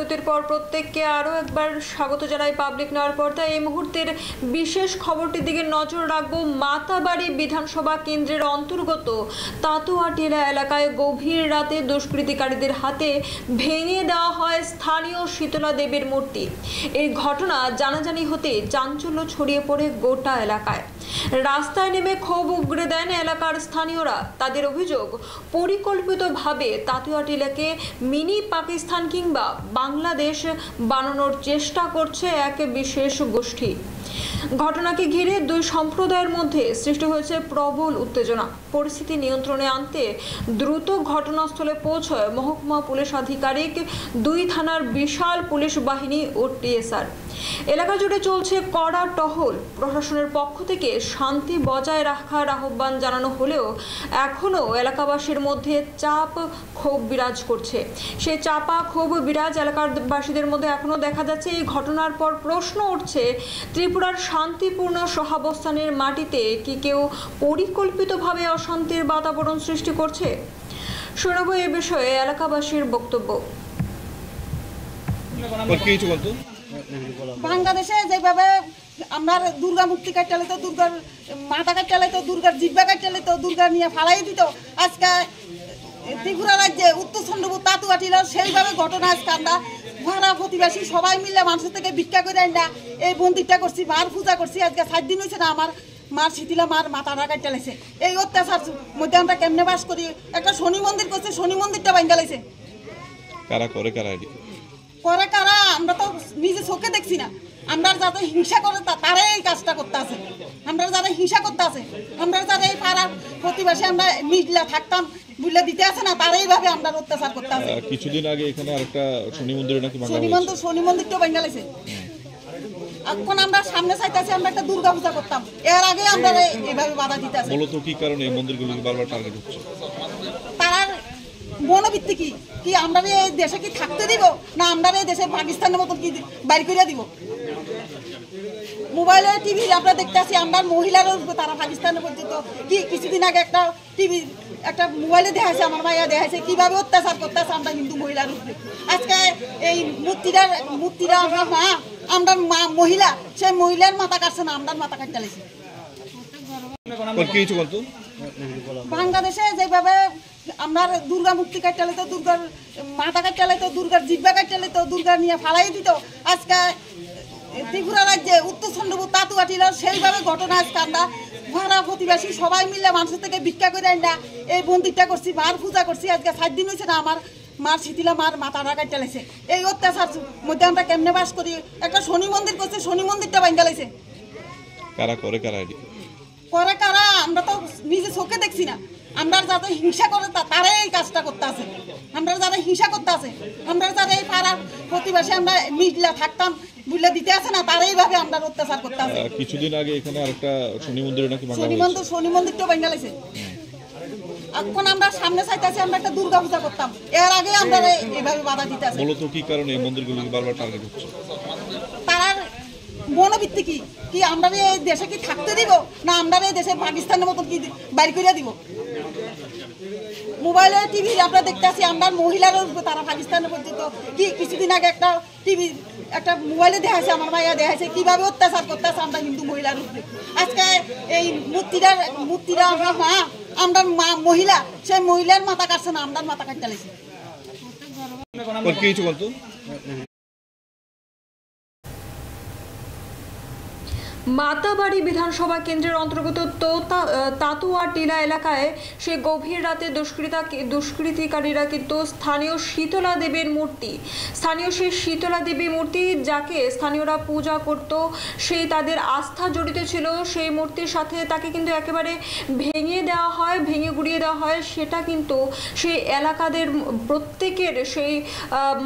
বিরতির পর প্রত্যেককে আরও একবার স্বাগত জানাই পাবলিক নয়ার পর্দায়। এই মুহূর্তের বিশেষ খবরটির দিকে নজর রাখবো। মাতাবাড়ি বিধানসভা কেন্দ্রের অন্তর্গত তাতুয়াটিলা এলাকায় গভীর রাতে দুষ্কৃতিকারীদের হাতে ভেঙে দেওয়া হয় স্থানীয় শীতলা দেবীর মূর্তি। এই ঘটনা জানাজানি হতে চাঞ্চল্য ছড়িয়ে পড়ে গোটা এলাকায়। রাস্তায় নেমে ক্ষোভ উগরে দেন এলাকার স্থানীয়রা। তাদের অভিযোগ, পরিকল্পিতভাবে তাতুয়াটিলাকে মিনি পাকিস্তান কিংবা বাংলাদেশ বানানোর চেষ্টা করছে এক বিশেষ গোষ্ঠী। ঘটনাকে ঘিরে দুই সম্প্রদায়ের মধ্যে সৃষ্টি হয়েছে প্রবল উত্তেজনা। পরিস্থিতি নিয়ন্ত্রণে আনতে দ্রুত ঘটনাস্থলে পৌঁছয় মহকুমা পুলিশ আধিকারিক, 2 থানার বিশাল পুলিশ বাহিনী ও টিএসআর। এলাকা জুড়ে চলছে কড়া টহল। প্রশাসনের পক্ষ থেকে শান্তি বজায় রাখার আহ্বান জানানো হলেও এখনও এলাকাবাসীর মধ্যে চাপ ক্ষোভ বিরাজ করছে। সেই চাপা ক্ষোভ বিরাজ এলাকার বাসীদের মধ্যে এখনও দেখা যাচ্ছে। এই ঘটনার পর প্রশ্ন উঠছে, ত্রিপুরার শান্তিপূর্ণ সহাবস্থানের মাটিতে কি কেউ পরিকল্পিতভাবে অশান্তির বাতাবরণ সৃষ্টি করছে? শোনাব এ বিষয়ে এলাকাবাসীর বক্তব্য। বাংলাদেশে যেভাবে আমরা দুর্গা মুক্তি কাটালে তো দুর্গার মাথা কাটালে তো দুর্গার জিব্বা কাটালে তো দুর্গা নিয়ে ফালাই দিত, আজকে ত্রিপুরা রাজ্যে উত্তর চন্দ্রপুর তাতুয়াটিলা সেইভাবে ঘটনা। আজকে আমরা ভাড়া প্রতিবাসী সবাই মিলে মানুষের থেকে ভিক্ষা করে না এই মন্দিরটা করছি, মার পূজা করছি। আজকে 7 দিন হয়েছে না আমার মার শীতলা মার মাথাটা কাটালেছে। এই অত্যাচার মধ্যে আমরা কেমনে বাস করি? একটা শনি মন্দির করছে, শনি মন্দিরটা ভাঙা লাইছে। কারা করে কারা আমরা তো নিজে চোখে দেখছি না। আমরা যারা হিংসা করে তারাই এই কাজটা করতে আছে। আমরা যারা হিংসা করতে আছে, আমরা যারা এই পাড়ার প্রতিবাসী আমরা মিটলা থাকতাম বুঝলে দিতে আছে না, তারাই ভাবে আমরা অত্যাচার করতে আছে। কিছুদিন আগে এখানে আরেকটা শনি মন্দির নাকি শনি মন্দিরটাও ভাঙা লাইছে। এখন আমরা সামনে চাইতেছি আমরা একটা দুর্গা পূজা করতাম, এর আগে আমরা এইভাবে বাধা দিতে আছে। মূলত কি কারণে এই মন্দিরগুলো বারবার টার্গেট হচ্ছে? তার মনোবৃত্তি কি কি আমরা এই দেশে কি থাকতে দিব, না আমরা এই দেশে পাকিস্তানের মতন কি বাইর করে দিব? মোবাইলে টিভি আমরা দেখতে আসি, আমরা মহিলারও তারা পাকিস্তানে পর্যন্ত কি কিছুদিন আগে একটা টিভি একটা মোবাইলে দেখাইছে, আমার মাইয়া দেখাইছে কিভাবে অত্যাচার করতেছে আমরা হিন্দু মহিলার উপরে। আজকে এই মূর্তিরা আমরা মা, আমরা মা মহিলা, সেই মহিলার মাথা কাটছে না, আমরা মাথা কাটতে লাগছে। বাংলাদেশে যেভাবে আমরা দুর্গা মুক্তি কাটালে তো দুর্গার মাথা কাটালে তো দুর্গার জিব্বা কাটালে তো দুর্গা নিয়ে ফালাই দিত, আজকে ত্রিপুরা রাজ্যে উত্তর চন্দ্রপুর তাতুয়াটিলা সেইভাবে ঘটনা। আজকে আমরা ভাড়া প্রতিবাসী সবাই মিলে মানুষের থেকে ভিক্ষা করে না এই মন্দিরটা করছি, মার পূজা করছি। আজকে 7 দিন হয়েছে না আমার মার শীতলা মার মাথাটা কাটালেছে। এই অত্যাচার মধ্যে আমরা কেমনে বাস করি? একটা শনি মন্দির করছে, শনি মন্দিরটা ভাঙা লাইছে। কারা আমরা তো নিজে চোখে দেখছি না। আমরা যারা হিংসা করে তারাই এই কাজটা করতে আছে। আমরা যারা হিংসা করতে আছে, আমরা যারা এই পাড়ার প্রতিবাসী আমরা মিটলা থাকতাম বুঝলে দিতে আছে না, তারাই ভাবে আমরা অত্যাচার করতে আছে। কিছুদিন আগে এখানে আরেকটা শনি মন্দির নাকি শনি মন্দিরটাও ভাঙা লাইছে। এখন আমরা সামনে চাইতেছি আমরা একটা দুর্গা পূজা করতাম, এর আগে আমরা এইভাবে বাধা দিতে আছে। মূলত কি কারণে এই মন্দিরগুলো বারবার টার্গেট হচ্ছে? তার মনোবৃত্তি কি কি আমরা এই দেশে কি থাকতে দিব, না আমরা এই দেশে পাকিস্তানের মতন কি বাইর করে দিব? মোবাইলে টিভি আমরা দেখতে আসি, আমরা মহিলারও তারা পাকিস্তানের পর্যন্ত কি কিছুদিন আগে একটা টিভি একটা মোবাইলে দেখাইছে, আমার মাইয়া দেখাইছে কিভাবে অত্যাচার করতেছে আমরা হিন্দু মহিলার উপরে। আজকে এই মূর্তিরা আমরা মা, আমরা মা মহিলা, সেই মহিলার মাথা কাটছে না, আমরা মাথা কাটতে লাগছে। মাতাবাড়ি বিধানসভা কেন্দ্রের অন্তর্গত তাতুয়াটিলা এলাকায় সে গভীর রাতে দুষ্কৃতিকারীরা কিন্তু স্থানীয় শীতলা দেবীর মূর্তি, সেই শীতলা দেবী মূর্তি যাকে স্থানীয়রা পূজা করত, সেই তাদের আস্থা জড়িত ছিল সেই মূর্তির সাথে, তাকে কিন্তু একেবারে ভেঙে গুড়িয়ে দেওয়া হয়। সেটা কিন্তু সেই এলাকাদের প্রত্যেকের সেই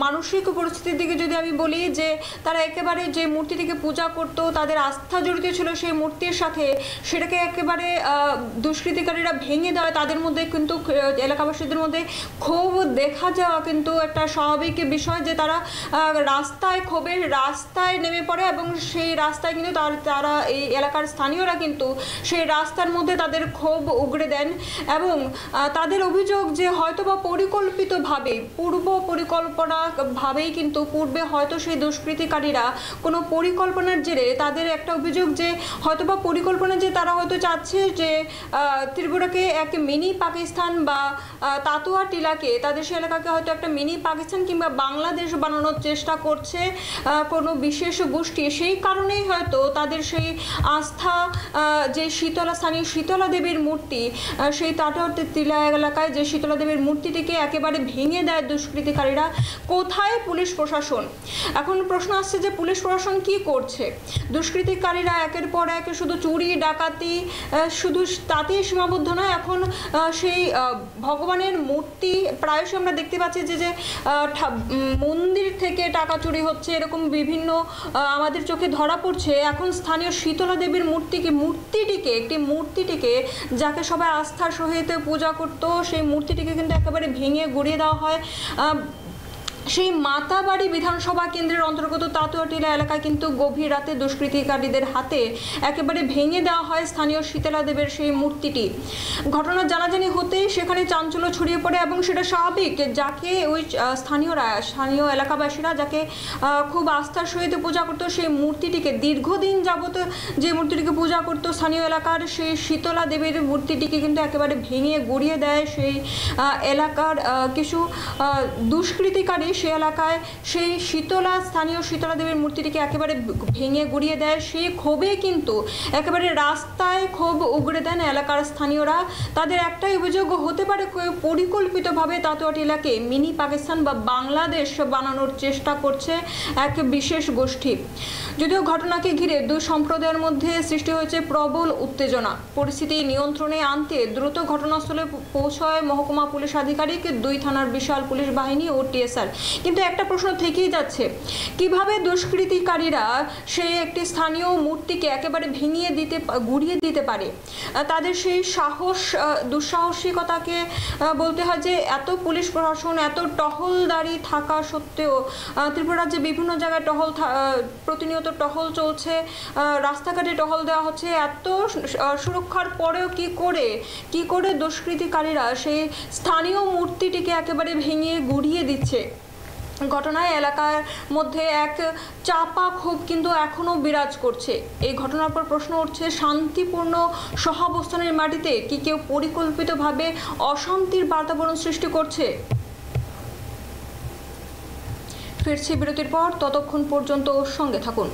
মানসিক পরিস্থিতির দিকে যদি আমি বলি, যে তারা একেবারে যে মূর্তিটিকে পূজা করত, তাদের আস্থা জড়িত ছিল সেই মূর্তির সাথে, সেটাকে একেবারে দুষ্কৃতিকারীরা ভেঙে দেওয়া, তাদের মধ্যে কিন্তু এলাকাবাসীদের মধ্যে ক্ষোভ দেখা যাওয়া কিন্তু একটা স্বাভাবিক বিষয়, যে তারা ক্ষোভের রাস্তায় নেমে পড়ে এবং সেই রাস্তায় কিন্তু তারা এই এলাকার স্থানীয়রা কিন্তু সেই রাস্তার মধ্যে তাদের ক্ষোভ উগড়ে দেন এবং তাদের অভিযোগ যে হয়তোবা পূর্ব পরিকল্পনাভাবেই কিন্তু পূর্বে হয়তো সেই দুষ্কৃতিকারীরা কোনো পরিকল্পনার জেরে, তাদের একটা অভিযোগ যে হয়তোবা পরিকল্পনা যে তারা হয়তো চাচ্ছে যে ত্রিপুরাকে এক মিনি পাকিস্তান বা তাতুয়া টিলাকে, তাদের সেই এলাকাকে হয়তো একটা মিনি পাকিস্তান কিংবা বাংলাদেশ বানানোর চেষ্টা করছে কোনো বিশেষ গোষ্ঠী। সেই কারণেই হয়তো তাদের সেই আস্থা যে স্থানীয় শীতলা দেবীর মূর্তি, সেই তাতুয়া টিলা এলাকায় যে শীতলা দেবীর মূর্তিটিকে একেবারে ভেঙে দেয় দুষ্কৃতিকারীরা। কোথায় পুলিশ প্রশাসন? এখন প্রশ্ন আসছে যে পুলিশ প্রশাসন কি করছে? দুষ্কৃতিকারীরা একের পর এক শুধু চুরি ডাকাতি শুধু তাতেই সীমাবদ্ধ নয়, এখন সেই ভগবানের মূর্তি প্রায়শই আমরা দেখতে পাচ্ছি যে মন্দির থেকে টাকা চুরি হচ্ছে, এরকম বিভিন্ন আমাদের চোখে ধরা পড়ছে। এখন স্থানীয় শীতলা দেবীর একটি মূর্তিটিকে যাকে সবাই আস্থার সহিত পূজা করতো, সেই মূর্তিটিকে কিন্তু একেবারে ভেঙে গুড়িয়ে দেওয়া হয়। সেই মাতাবাড়ি বিধানসভা কেন্দ্রের অন্তর্গত তাতুয়া টিলা এলাকায় কিন্তু গভীর রাতে দুষ্কৃতিকারীদের হাতে একেবারে ভেঙে দেওয়া হয় স্থানীয় শীতলা দেবীর সেই মূর্তিটি। ঘটনার জানাজানি হতেই সেখানে চাঞ্চল্য ছড়িয়ে পড়ে এবং সেটা স্বাভাবিক, যাকে ওই স্থানীয় এলাকাবাসীরা যাকে খুব আস্থার সহিত পূজা করতো, সেই মূর্তিটিকে দীর্ঘদিন যাবত যে মূর্তিটিকে পূজা করতো স্থানীয় এলাকার সেই শীতলা দেবীর মূর্তিটিকে কিন্তু একেবারে ভেঙে গুড়িয়ে দেয় সেই এলাকার কিছু দুষ্কৃতিকারী। সে এলাকায় সেই স্থানীয় শীতলা দেবীর মূর্তিটিকে একেবারে ভেঙে গুড়িয়ে দেয়। সেই ক্ষোভে কিন্তু একেবারে রাস্তায় ক্ষোভ উগড়ে দেন এলাকার স্থানীয়রা। তাদের একটাই অভিযোগ, হতে পারে পরিকল্পিতভাবে তাতুয়া টিলাকে মিনি পাকিস্তান বা বাংলাদেশ বানানোর চেষ্টা করছে এক বিশেষ গোষ্ঠী। যদিও ঘটনাকে ঘিরে দুই সম্প্রদায়ের মধ্যে সৃষ্টি হয়েছে প্রবল উত্তেজনা। পরিস্থিতি নিয়ন্ত্রণে আনতে দ্রুত ঘটনাস্থলে পৌঁছায় মহকুমা পুলিশ আধিকারিক, 2 থানার বিশাল পুলিশ বাহিনী ও টিএসআর। কিন্তু একটা প্রশ্ন থেকেই যাচ্ছে, কিভাবে দুষ্কৃতিকারীরা সেই একটি স্থানীয় মূর্তিকে একেবারে গুড়িয়ে দিতে পারে? তাদের সেই দুঃসাহসিকতাকে বলতে হয় যে এত পুলিশ প্রশাসন, এত টহলদারি থাকা সত্ত্বেও ত্রিপুরা রাজ্যে বিভিন্ন জায়গায় প্রতিনিয়ত টহল চলছে, রাস্তাঘাটে টহল দেওয়া হচ্ছে, এত সুরক্ষার পরেও কি করে দুষ্কৃতিকারীরা সেই স্থানীয় মূর্তিটিকে একেবারে ভেঙে গুড়িয়ে দিচ্ছে? ঘটনায় এলাকার মধ্যে এক চাপা ক্ষোভ কিন্তু এখনও বিরাজ করছে। এই ঘটনার পর প্রশ্ন উঠছে, শান্তিপূর্ণ সহাবস্থানের মাটিতে কি কেউ পরিকল্পিতভাবে অশান্তির বাতাবরণ সৃষ্টি করছে? ফিরছি বিরতির পর, ততক্ষণ পর্যন্ত সঙ্গে থাকুন।